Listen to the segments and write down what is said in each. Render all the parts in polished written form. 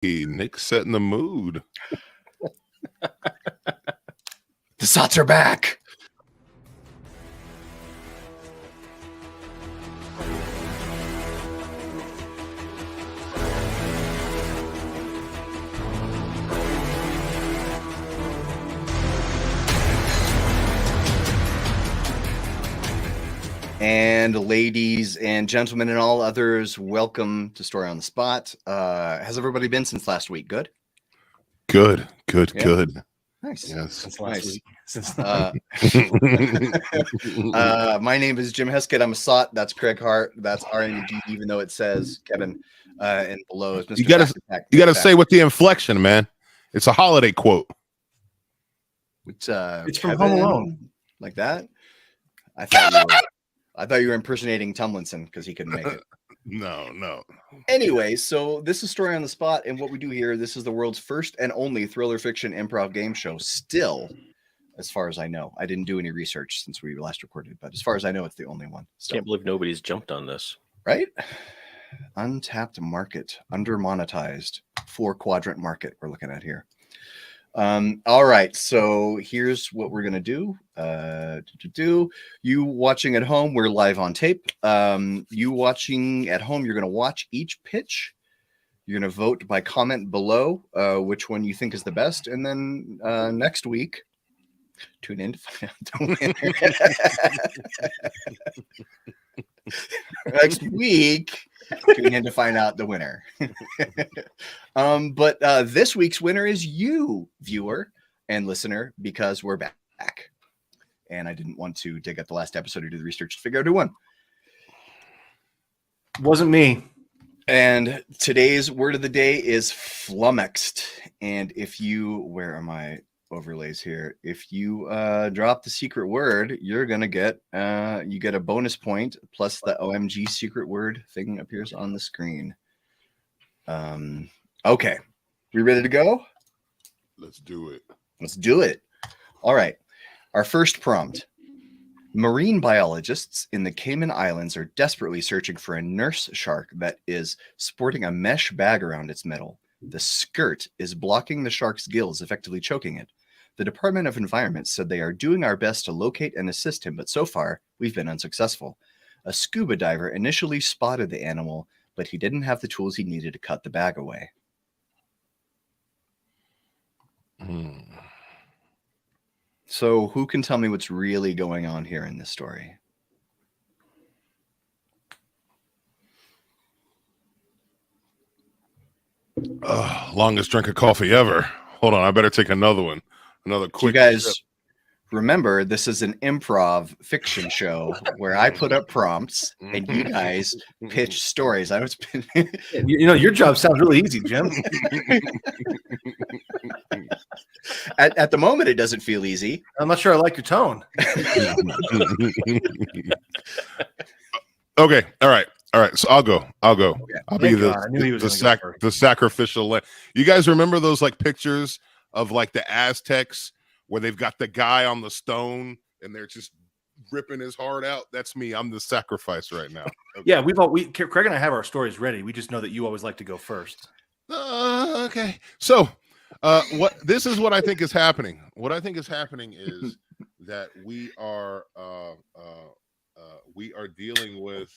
Nick's setting the mood. The SOTS are back. And ladies and gentlemen and all others, welcome to Story on the Spot. Has everybody been since last week? Good? Good. Nice. Yes. Since last week. My name is Jim Heskett. I'm a SOT. That's Craig Hart. That's McGee, even though it says Kevin and below is Mr. You gotta say with the inflection, man. It's a holiday quote. It's from Home Alone. Like that? I thought you were impersonating Tomlinson because he couldn't make it. No. Anyway, so this is Story on the Spot, and what we do here, this is the world's first and only thriller fiction improv game show. Still, as far as I know, I didn't do any research since we last recorded, but as far as I know, it's the only one. Still. Can't believe nobody's jumped on this. Right? Untapped market, under-monetized, 4-quadrant market we're looking at here. All right, so here's what we're gonna do. You watching at home, we're live on tape. You watching at home, you're gonna watch each pitch. You're gonna vote by comment below which one you think is the best, and then next week, tune in to find out the winner. Next week, tune in to find out the winner. But this week's winner is you, viewer and listener, because we're back. And I didn't want to dig up the last episode or do the research to figure out who won. Wasn't me. And today's word of the day is flummoxed. And if you, where are my overlays here? If you drop the secret word, you're gonna get you get a bonus point plus the OMG secret word thing appears on the screen. Okay, we ready to go? Let's do it. All right, our first prompt: marine biologists in the Cayman Islands are desperately searching for a nurse shark that is sporting a mesh bag around its middle. The skirt is blocking the shark's gills, effectively choking it. The Department of Environment said they are doing our best to locate and assist him, but so far, we've been unsuccessful. A scuba diver initially spotted the animal, but he didn't have the tools he needed to cut the bag away. So who can tell me what's really going on here in this story? Longest drink of coffee ever. Hold on, I better take another one. Another quick. You guys remember, this is an improv fiction show where I put up prompts and you guys pitch stories. I was your job sounds really easy, Jim. At the moment, it doesn't feel easy. I'm not sure I like your tone. Okay, all right. So I'll go. Okay. I'll be the sacrificial lamb. You guys remember those like pictures of like the Aztecs where they've got the guy on the stone and they're just ripping his heart out? That's me. I'm the sacrifice right now. Okay. Yeah, Craig and I have our stories ready. We just know that you always like to go first. Okay. So this is what I think is happening. What I think is happening is that we are dealing with.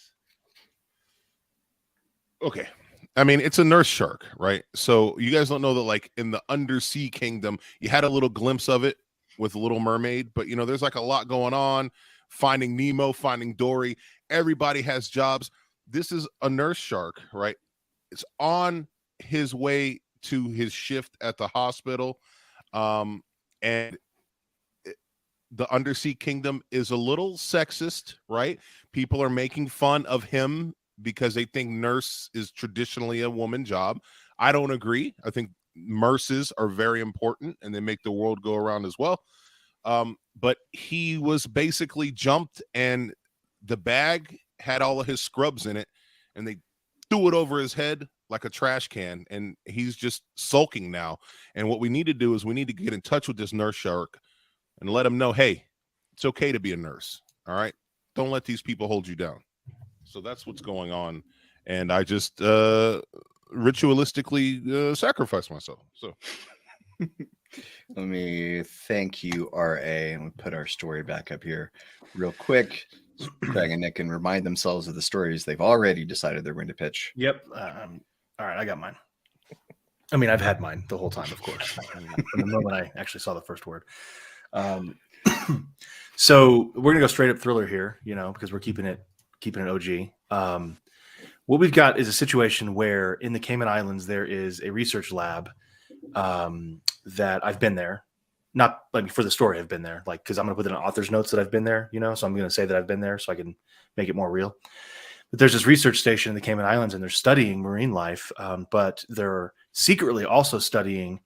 Okay. I mean, it's a nurse shark, right? So you guys don't know that, like, in the undersea kingdom, you had a little glimpse of it with Little Mermaid, but, you know, there's like a lot going on. Finding Nemo, Finding Dory. Everybody has jobs. This is a nurse shark, right? It's on his way to his shift at the hospital. And the undersea kingdom is a little sexist, right? People are making fun of him because they think nurse is traditionally a woman job. I don't agree. I think nurses are very important and they make the world go around as well. But he was basically jumped and the bag had all of his scrubs in it and they threw it over his head like a trash can, and he's just sulking now. And what we need to do is we need to get in touch with this nurse shark and let him know, hey, it's okay to be a nurse. All right. Don't let these people hold you down. So that's what's going on. And I just ritualistically sacrifice myself. So Let me thank you, RA, and we put our story back up here real quick. So Craig and Nick can remind themselves of the stories they've already decided they're going to pitch. Yep. All right, I got mine. I mean, I've had mine the whole time, of course, from the moment I actually saw the first word. So we're gonna go straight up thriller here, because we're keeping it OG. What we've got is a situation where in the Cayman Islands there is a research lab that I've been there. Not like for the story, I've been there, like because I'm gonna put in author's notes that I've been there, so I'm gonna say that I've been there so I can make it more real. But there's this research station in the Cayman Islands, and they're studying marine life, but they're secretly also studying.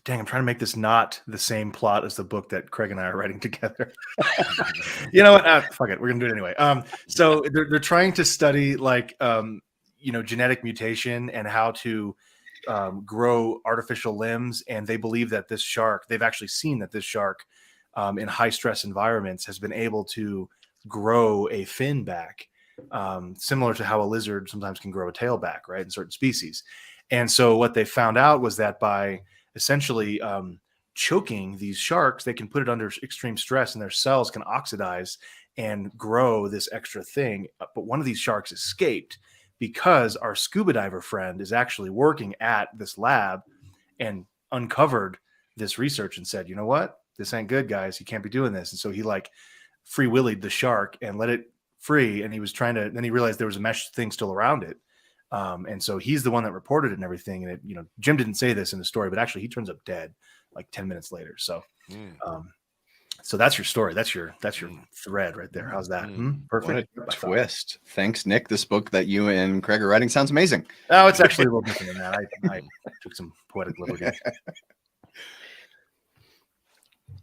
I'm trying to make this not the same plot as the book that Craig and I are writing together. You know what? Fuck it. We're going to do it anyway. So they're trying to study genetic mutation and how to grow artificial limbs. And they believe that this shark, they've actually seen that this shark in high stress environments has been able to grow a fin back, similar to how a lizard sometimes can grow a tail back, right, in certain species. And so what they found out was that by essentially choking these sharks, they can put it under extreme stress and their cells can oxidize and grow this extra thing. But one of these sharks escaped because our scuba diver friend is actually working at this lab and uncovered this research and said, you know what, this ain't good, guys. You can't be doing this. And so he free willied the shark and let it free. And he was then he realized there was a mesh thing still around it. And so he's the one that reported it and everything. And Jim didn't say this in the story, but actually he turns up dead like 10 minutes later. So, so that's your story. That's your thread right there. How's that? Perfect. What a twist. Thanks, Nick. This book that you and Craig are writing sounds amazing. Oh, it's actually a little different than that. I took some poetic liberty.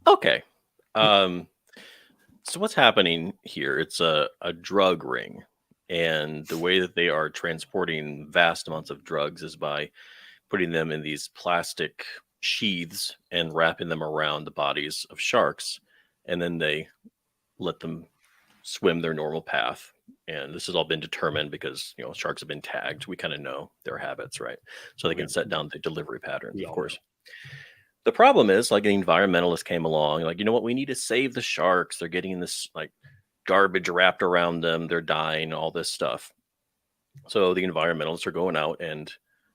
Okay. So what's happening here? It's a drug ring. And the way that they are transporting vast amounts of drugs is by putting them in these plastic sheaths and wrapping them around the bodies of sharks. And then they let them swim their normal path. And this has all been determined because, sharks have been tagged. We kind of know their habits, right? So they can set down the delivery patterns, of course. The problem is, like, an environmentalist came along, like, you know what, we need to save the sharks. They're getting this, garbage wrapped around them, they're dying, all this stuff. So the environmentalists are going out and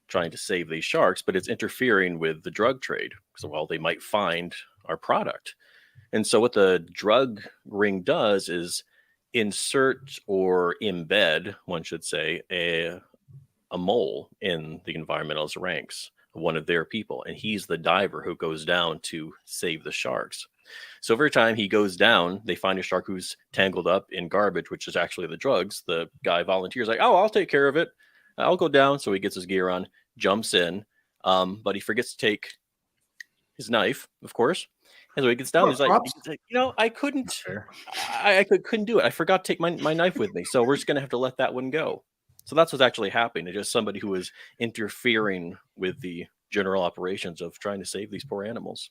trying to save these sharks, but it's interfering with the drug trade. So, they might find our product. And so what the drug ring does is insert or embed, one should say, a mole in the environmentalist ranks, one of their people. And he's the diver who goes down to save the sharks. So every time he goes down, they find a shark who's tangled up in garbage, which is actually the drugs. The guy volunteers like, oh, I'll take care of it. I'll go down. So he gets his gear on, jumps in, but he forgets to take his knife, of course. And so he gets down. He's like, I couldn't do it. I forgot to take my knife with me. So we're just going to have to let that one go. So that's what's actually happening. It's just somebody who is interfering with the general operations of trying to save these poor animals.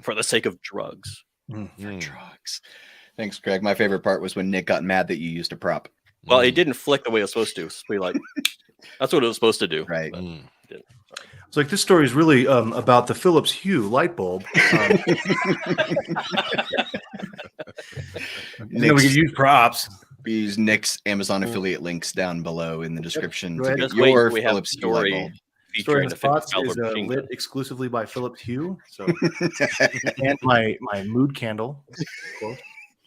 For the sake of drugs. For drugs. Thanks, Craig. My favorite part was when Nick got mad that you used a prop. Well, it didn't flick the way it was supposed to. That's what it was supposed to do. Right. It's like this story is really about the Philips Hue light bulb. We can use props. We use Nick's Amazon affiliate links down below in the description to get Just your we have Philips Hue light bulb. Story in the Spots is lit exclusively by Philips Hue. So, and my mood candle, which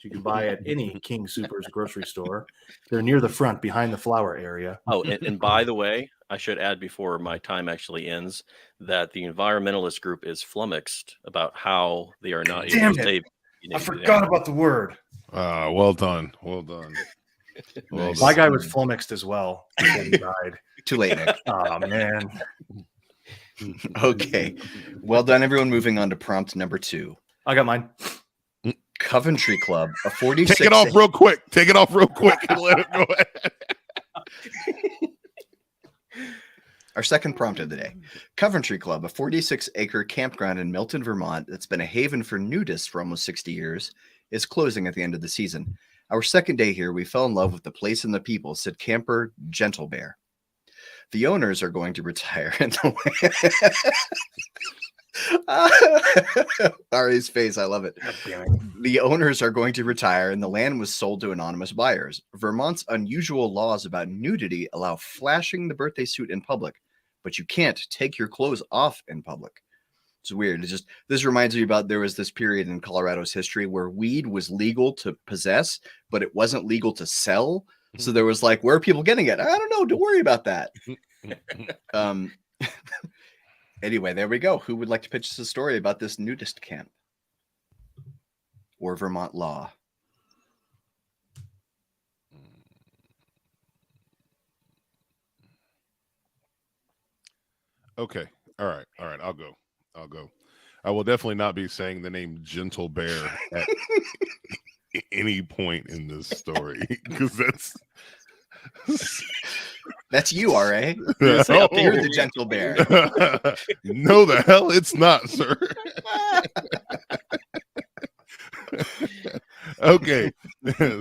you can buy at any King Soopers grocery store. They're near the front, behind the flower area. Oh, and by the way, I should add before my time actually ends that the environmentalist group is flummoxed about how they are not able to save. I forgot about the word. Well done. Nice. My guy was flummoxed as well. He died. Too late, Nick. Oh, man. Okay. Well done, everyone. Moving on to prompt number 2. I got mine. Coventry Club, a 46. Take it off real quick and let it go ahead. Our second prompt of the day. Coventry Club, a 46-acre campground in Milton, Vermont that's been a haven for nudists for almost 60 years, is closing at the end of the season. Our second day here, we fell in love with the place and the people, said camper Gentle Bear. The owners are going to retire in the Ari's face, I love it. God damn it. The owners are going to retire and the land was sold to anonymous buyers. Vermont's unusual laws about nudity allow flashing the birthday suit in public, but you can't take your clothes off in public. It's weird. It's just, this reminds me about, there was this period in Colorado's history where weed was legal to possess, but it wasn't legal to sell. So there was like, where are people getting it? I don't know. Don't worry about that. Anyway, there we go. Who would like to pitch us a story about this nudist camp or Vermont law? Okay. All right. I'll go. I will definitely not be saying the name Gentle Bear at any point in this story because that's you, RA. No. You're the Gentle Bear. No, the hell it's not, sir. Okay.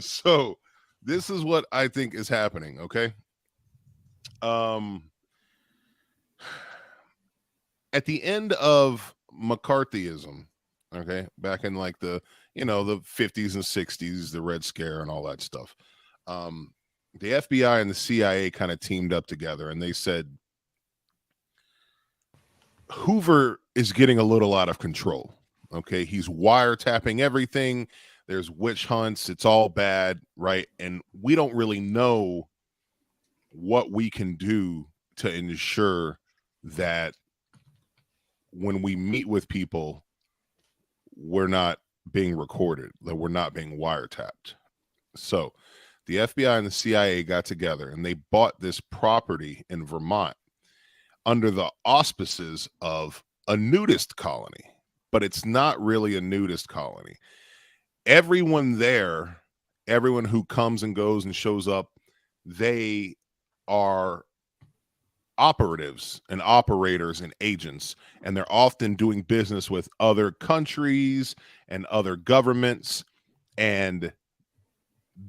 So this is what I think is happening. Okay. At the end of McCarthyism, okay, back in like the 50s and 60s, the Red Scare and all that stuff, the FBI and the CIA kind of teamed up together and they said Hoover is getting a little out of control. Okay, he's wiretapping everything. There's witch hunts. It's all bad, right? And we don't really know what we can do to ensure that when we meet with people, we're not being recorded, that we're not being wiretapped. So the FBI and the CIA got together and they bought this property in Vermont under the auspices of a nudist colony, but it's not really a nudist colony. Everyone there, everyone who comes and goes and shows up, they are operatives and operators and agents, and they're often doing business with other countries and other governments, and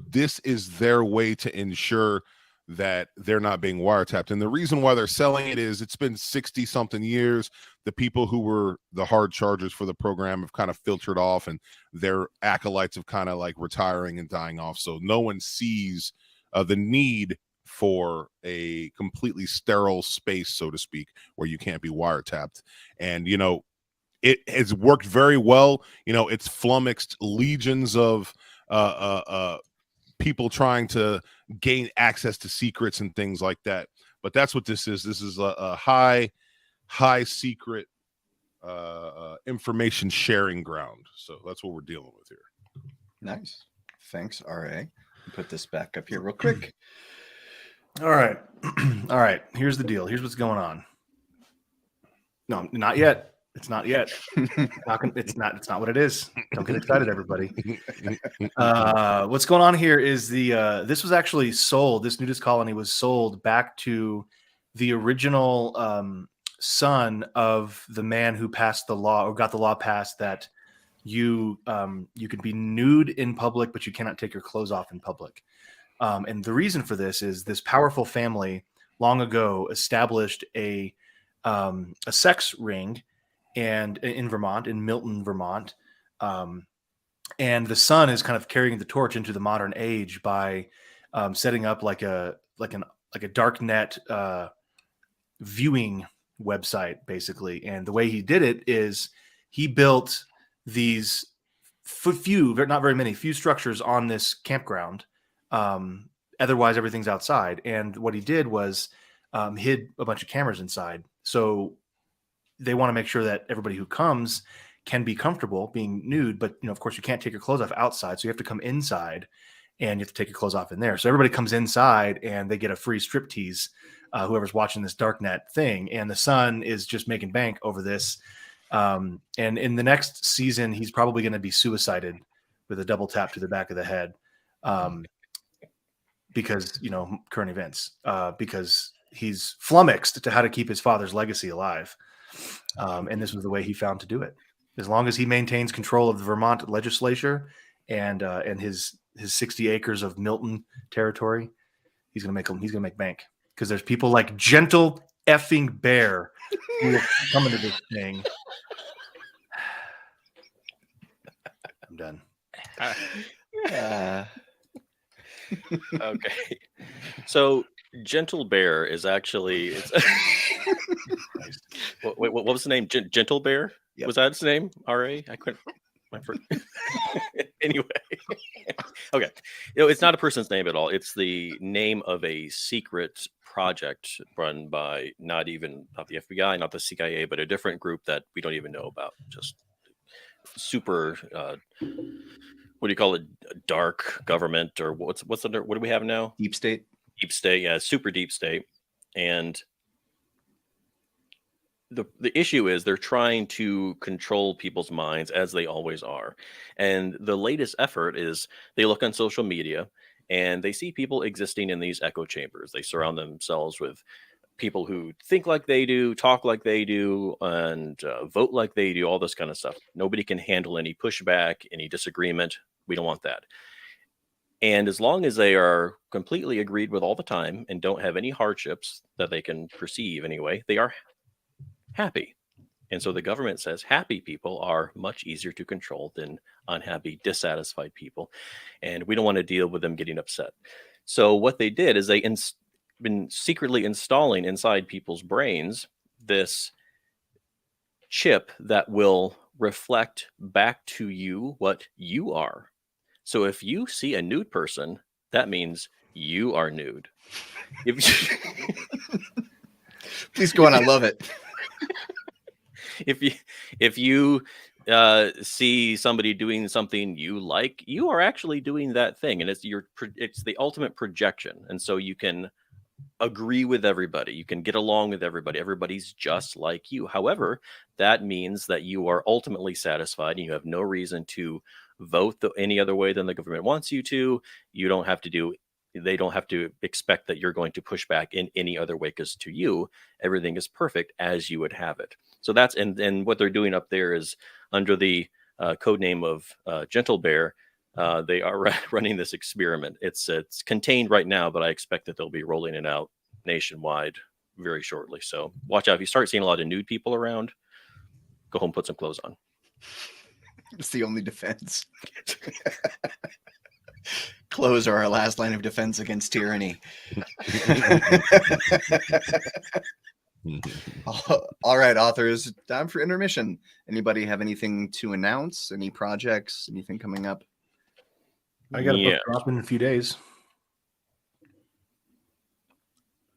this is their way to ensure that they're not being wiretapped. And the reason why they're selling it is it's been 60 something years. The people who were the hard chargers for the program have kind of filtered off and their acolytes have kind of like retiring and dying off. So no one sees the need for a completely sterile space, so to speak, where you can't be wiretapped. And, it has worked very well. It's flummoxed legions of people trying to gain access to secrets and things like that. But that's what this is. This is a high secret information sharing ground. So that's what we're dealing with here. Nice. Thanks, RA. Put this back up here real quick. All right. All right. Here's the deal. Here's what's going on. No, not yet. It's not yet. It's not what it is. Don't get excited, everybody. What's going on here is this was actually sold. This nudist colony was sold back to the original son of the man who passed the law or got the law passed that you can be nude in public, but you cannot take your clothes off in public. And the reason for this is this powerful family long ago established a sex ring and in Vermont, in Milton, Vermont. And the son is kind of carrying the torch into the modern age by setting up like a dark net viewing website, basically. And the way he did it is he built these not very many structures on this campground. Otherwise everything's outside. And what he did was hid a bunch of cameras inside. So they want to make sure that everybody who comes can be comfortable being nude, but of course you can't take your clothes off outside. So you have to come inside and you have to take your clothes off in there. So everybody comes inside and they get a free striptease, whoever's watching this darknet thing. And the son is just making bank over this. And in the next season, he's probably going to be suicided with a double tap to the back of the head. Because, current events, because he's flummoxed to how to keep his father's legacy alive. And this was the way he found to do it. As long as he maintains control of the Vermont legislature and his 60 acres of Milton territory, he's going to make bank. because there's people like Gentle Effing Bear who will come into this thing. I'm done. Okay. So Gentle Bear is actually what was the name? Gentle Bear? Yep. Was that his name? R.A.? I couldn't. Anyway. Okay. It's not a person's name at all. It's the name of a secret project run by not the FBI, not the CIA, but a different group that we don't even know about. Just super what do you call it? Dark government, or what do we have now? Deep state. Deep state, yeah, super deep state. And the issue is they're trying to control people's minds, as they always are. And the latest effort is they look on social media and they see people existing in these echo chambers. They surround themselves with people who think like they do, talk like they do, and vote like they do, all this kind of stuff. Nobody can handle any pushback, any disagreement. We don't want that. And as long as they are completely agreed with all the time and don't have any hardships that they can perceive anyway, they are happy. And so the government says happy people are much easier to control than unhappy, dissatisfied people. And we don't want to deal with them getting upset. So what they did is they been secretly installing inside people's brains this chip that will reflect back to you what you are. So if you see a nude person, that means you are nude. Please go on. I love it. If you see somebody doing something you like, you are actually doing that thing, and it's the ultimate projection. And so you can agree with everybody, you can get along with everybody. Everybody's just like you. However, that means that you are ultimately satisfied, and you have no reason to vote any other way than the government wants you to. They don't have to expect that you're going to push back in any other way, because to you, everything is perfect as you would have it. So that's, and what they're doing up there is under the code name of Gentle Bear. They are running this experiment. It's contained right now, but I expect that they'll be rolling it out nationwide very shortly. So watch out. If you start seeing a lot of nude people around, go home, put some clothes on. It's the only defense. Clothes are our last line of defense against tyranny. All right, authors, time for intermission. Anybody have anything to announce? Any projects? Anything coming up? I got a book dropping in a few days.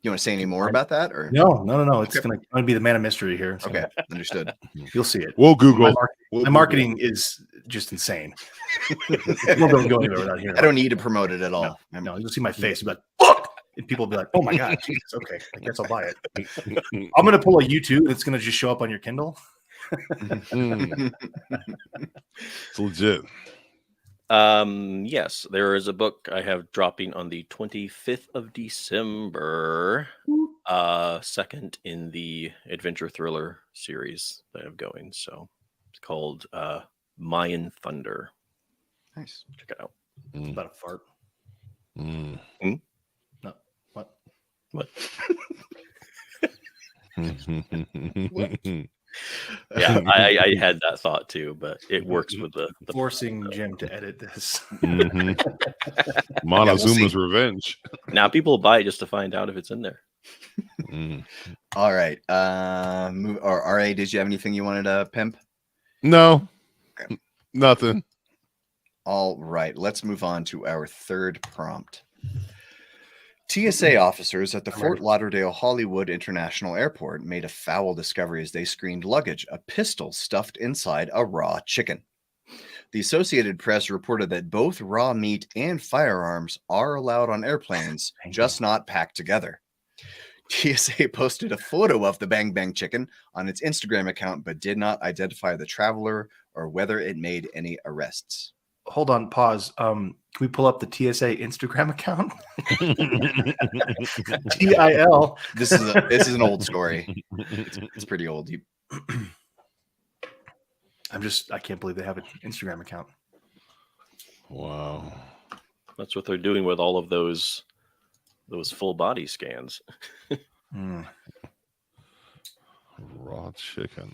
You want to say any more about that, or no? It's going to be the man of mystery here. So okay, understood. You'll see it. We'll Google. My marketing is just insane. We'll don't go anywhere without hearing. I don't need to promote it at all. No, you'll see my face. You'll be like, "Fuck!" And people will be like, "Oh my god, Jesus, okay, I guess I'll buy it." I'm going to pull a U2 that's going to just show up on your Kindle. It's legit. Yes, there is a book I have dropping on the 25th of December. Second in the adventure thriller series that I have going. So it's called Mayan Thunder. Nice. Check it out. It's about a fart. Mm. No, what? What? Yeah, I had that thought too, but it works with the forcing Jim to edit this. Montezuma's revenge. Now people buy it just to find out if it's in there. All right. RA, did you have anything you wanted to pimp? No. Okay. Nothing. All right. Let's move on to our third prompt. TSA officers at the Fort Lauderdale Hollywood International Airport made a foul discovery as they screened luggage, a pistol stuffed inside a raw chicken. The Associated Press reported that both raw meat and firearms are allowed on airplanes, just not packed together. TSA posted a photo of the Bang Bang chicken on its Instagram account, but did not identify the traveler or whether it made any arrests. Hold on, pause. Can we pull up the TSA Instagram account? TIL. This is an old story. It's pretty old. I can't believe they have an Instagram account. Wow. That's what they're doing with all of those those full body scans. Mm. Raw chicken.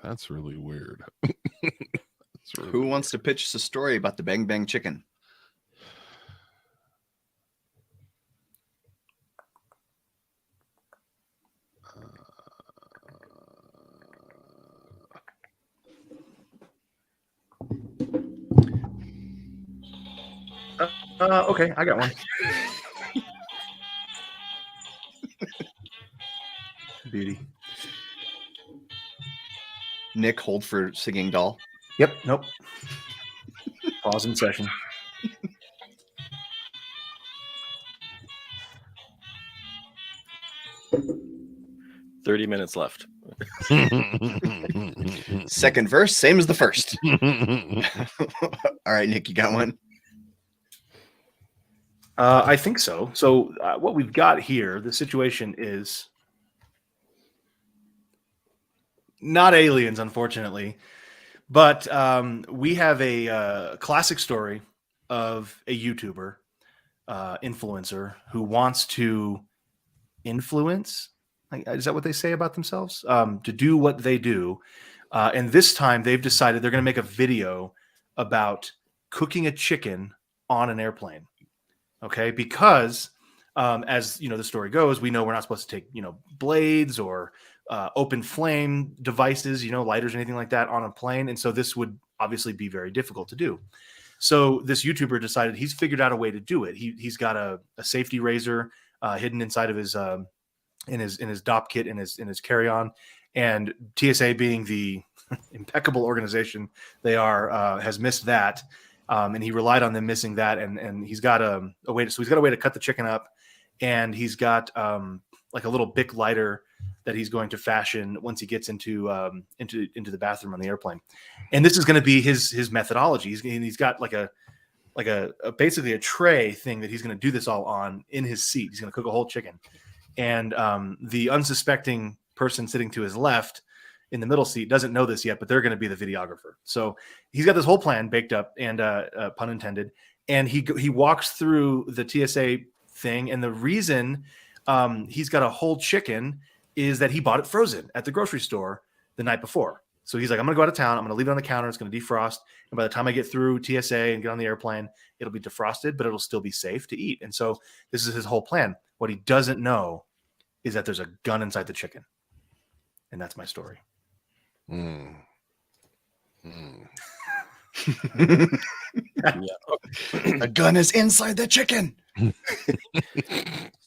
That's really weird. That's really Who wants to pitch us a story about the Bang Bang Chicken? Okay, I got one. Beauty. Nick, hold for singing doll. Yep. Nope. Pause in session. "30 minutes left." Second verse, same as the first. All right, Nick, you got one? I think so. So what we've got here, the situation is not aliens, unfortunately, but we have a classic story of a YouTuber influencer who wants to influence. Is that what they say about themselves? To do what they do. And this time they've decided they're going to make a video about cooking a chicken on an airplane. Okay, because as you know, the story goes, we know we're not supposed to take blades or open flame devices, lighters or anything like that on a plane, and so this would obviously be very difficult to do. So this YouTuber decided he's figured out a way to do it. He's got a safety razor hidden inside of his in his DOP kit in his carry-on, and TSA, being the impeccable organization they are, has missed that. And he relied on them missing that, and he's got a way to. So he's got a way to cut the chicken up, and he's got like a little Bic lighter that he's going to fashion once he gets into the bathroom on the airplane. And this is going to be his methodology. He's got like a basically a tray thing that he's going to do this all on in his seat. He's going to cook a whole chicken, and the unsuspecting person sitting to his left in the middle seat doesn't know this yet, but they're going to be the videographer. So he's got this whole plan baked up, and pun intended. And he walks through the TSA thing, and the reason he's got a whole chicken is that he bought it frozen at the grocery store the night before. So he's like, I'm going to go out of town. I'm going to leave it on the counter. It's going to defrost. And by the time I get through TSA and get on the airplane, it'll be defrosted, but it'll still be safe to eat. And so this is his whole plan. What he doesn't know is that there's a gun inside the chicken. And that's my story. Mm. A gun is inside the chicken.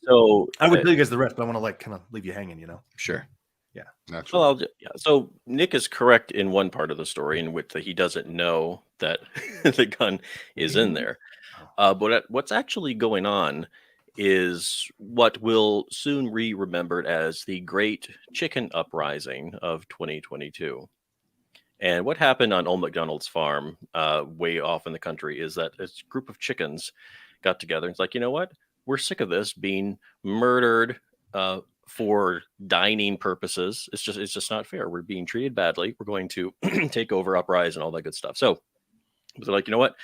So I would tell you guys the rest, but I want to kind of leave you hanging, Sure. Naturally. So Nick is correct in one part of the story in which he doesn't know that the gun is in there. But what's actually going on is what will soon be remembered as the Great Chicken Uprising of 2022. And what happened on Old McDonald's farm way off in the country is that a group of chickens got together and it's like, you know what? We're sick of this being murdered for dining purposes. It's just not fair. We're being treated badly. We're going to take over, uprise, and all that good stuff. So they're like, you know what?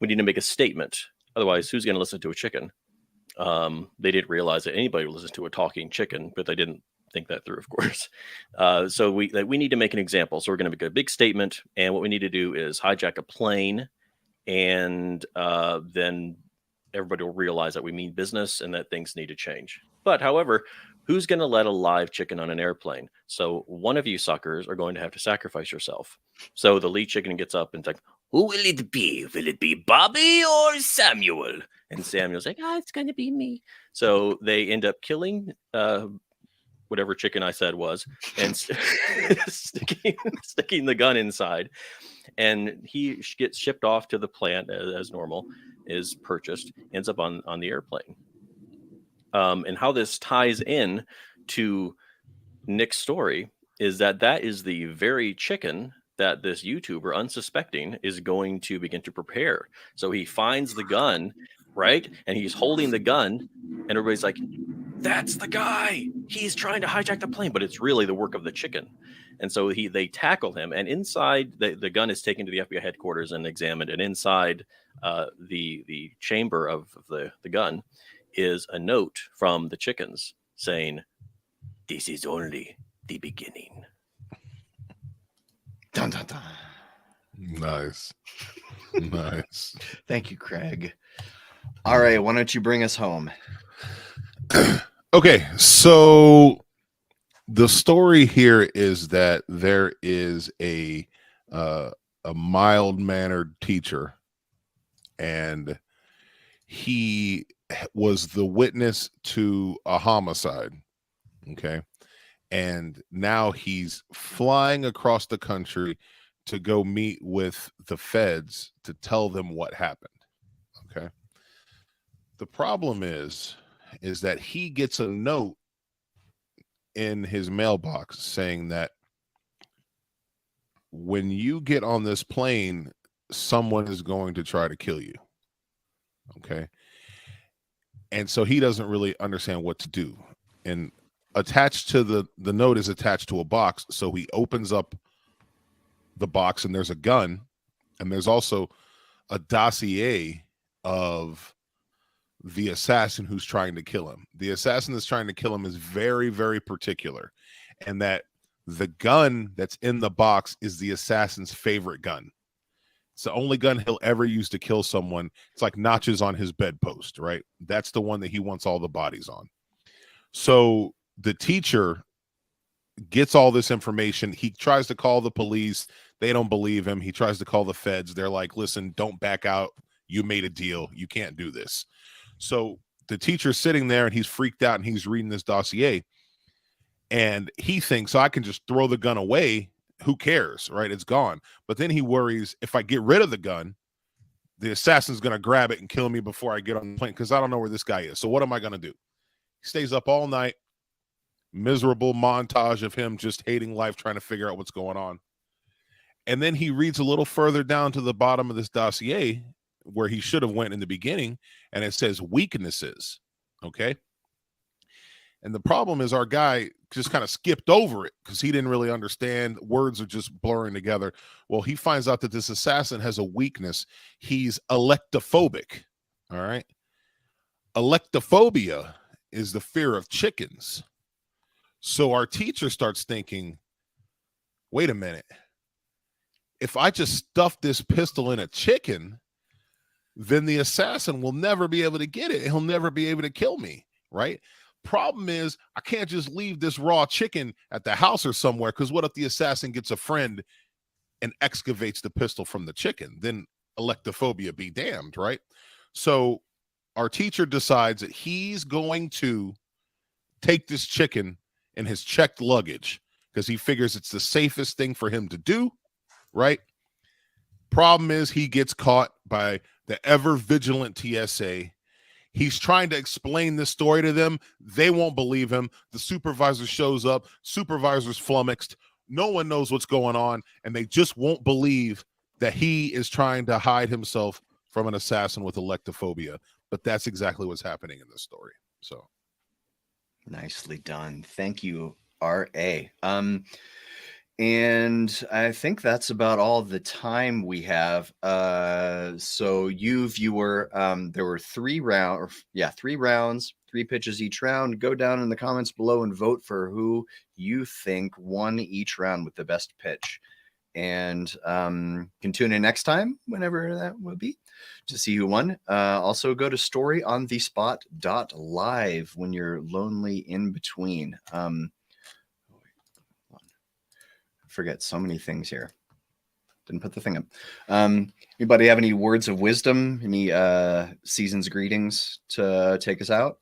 We need to make a statement. Otherwise, who's going to listen to a chicken? They didn't realize that anybody would listen to a talking chicken, but they didn't think that through, of course. So we need to make an example. So we're going to make a big statement, and what we need to do is hijack a plane, and then everybody will realize that we mean business and that things need to change. But however, who's going to let a live chicken on an airplane? So one of you suckers are going to have to sacrifice yourself. So the lead chicken gets up and it's like, who will it be? Will it be Bobby or Samuel? And Samuel's like, it's going to be me. So they end up killing whatever chicken I said was, and sticking the gun inside. And he gets shipped off to the plant as normal, is purchased, ends up on the airplane. And how this ties in to Nick's story is that is the very chicken that this YouTuber, unsuspecting, is going to begin to prepare. So he finds the gun, right? And he's holding the gun, and everybody's like, that's the guy. He's trying to hijack the plane, but it's really the work of the chicken. And so they tackle him, and inside the gun is taken to the FBI headquarters and examined. And inside the chamber of the gun is a note from the chickens saying, "This is only the beginning." Dun, dun, dun. Nice. Nice. Thank you, Craig. All right, why don't you bring us home? Okay, so the story here is that there is a mild-mannered teacher, and he was the witness to a homicide. Okay, and now he's flying across the country to go meet with the feds to tell them what happened. Okay, the problem is that he gets a note in his mailbox saying that when you get on this plane, someone is going to try to kill you. Okay. And so he doesn't really understand what to do. And attached to the note is attached to a box. So he opens up the box and there's a gun, and there's also a dossier of the assassin who's trying to kill him. The assassin that's trying to kill him is very, very particular, and that the gun that's in the box is the assassin's favorite gun. It's the only gun he'll ever use to kill someone. It's like notches on his bedpost, right? That's the one that he wants all the bodies on. So the teacher gets all this information. He tries to call the police. They don't believe him. He tries to call the feds. They're like, listen, don't back out. You made a deal. You can't do this. So the teacher's sitting there and he's freaked out and he's reading this dossier. And he thinks, I can just throw the gun away. Who cares, right? It's gone. But then he worries, if I get rid of the gun, the assassin's going to grab it and kill me before I get on the plane, because I don't know where this guy is. So what am I going to do? He stays up all night. Miserable montage of him just hating life, trying to figure out what's going on. And then he reads a little further down to the bottom of this dossier where he should have went in the beginning, and it says weaknesses. Okay. And the problem is our guy just kind of skipped over it because he didn't really understand. Words are just blurring together. Well, he finds out that this assassin has a weakness. He's electrophobic. All right. Electrophobia is the fear of chickens. So our teacher starts thinking, wait a minute. If I just stuff this pistol in a chicken, then the assassin will never be able to get it. He'll never be able to kill me, right? Problem is, I can't just leave this raw chicken at the house or somewhere, because what if the assassin gets a friend and excavates the pistol from the chicken? Then electrophobia be damned, right? So our teacher decides that he's going to take this chicken in his checked luggage because he figures it's the safest thing for him to do, right? Problem is, he gets caught by the ever vigilant TSA. He's trying to explain this story to them. They won't believe him. The supervisor shows up. Supervisor's flummoxed. No one knows what's going on, and they just won't believe that he is trying to hide himself from an assassin with electrophobia. But that's exactly what's happening in this story. So nicely done. Thank you, R.A. And I think that's about all the time we have. So you viewer, there were three rounds, 3 pitches each round. Go down in the comments below and vote for who you think won each round with the best pitch. And can tune in next time, whenever that will be, to see who won. Also go to storyonthespot.live when you're lonely in between. Forget so many things here. Didn't put the thing up. Anybody have any words of wisdom? Any season's greetings to take us out?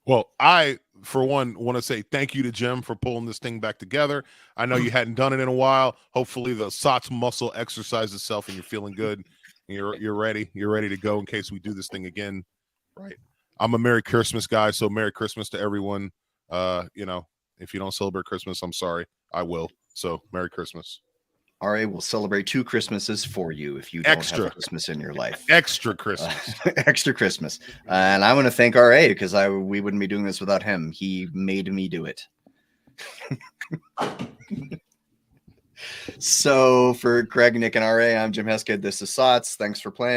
Well, I, for one, want to say thank you to Jim for pulling this thing back together. I know you hadn't done it in a while. Hopefully the SotS muscle exercised itself and you're feeling good. And you're ready. You're ready to go in case we do this thing again. Right. I'm a Merry Christmas guy, so Merry Christmas to everyone. If you don't celebrate Christmas, I'm sorry. I will. So Merry Christmas. RA will celebrate 2 Christmases for you if you don't have a Christmas in your life. Extra Christmas. Extra Christmas. And I want to thank RA because we wouldn't be doing this without him. He made me do it. So for Craig, Nick, and RA, I'm Jim Heskett. This is SotS. Thanks for playing.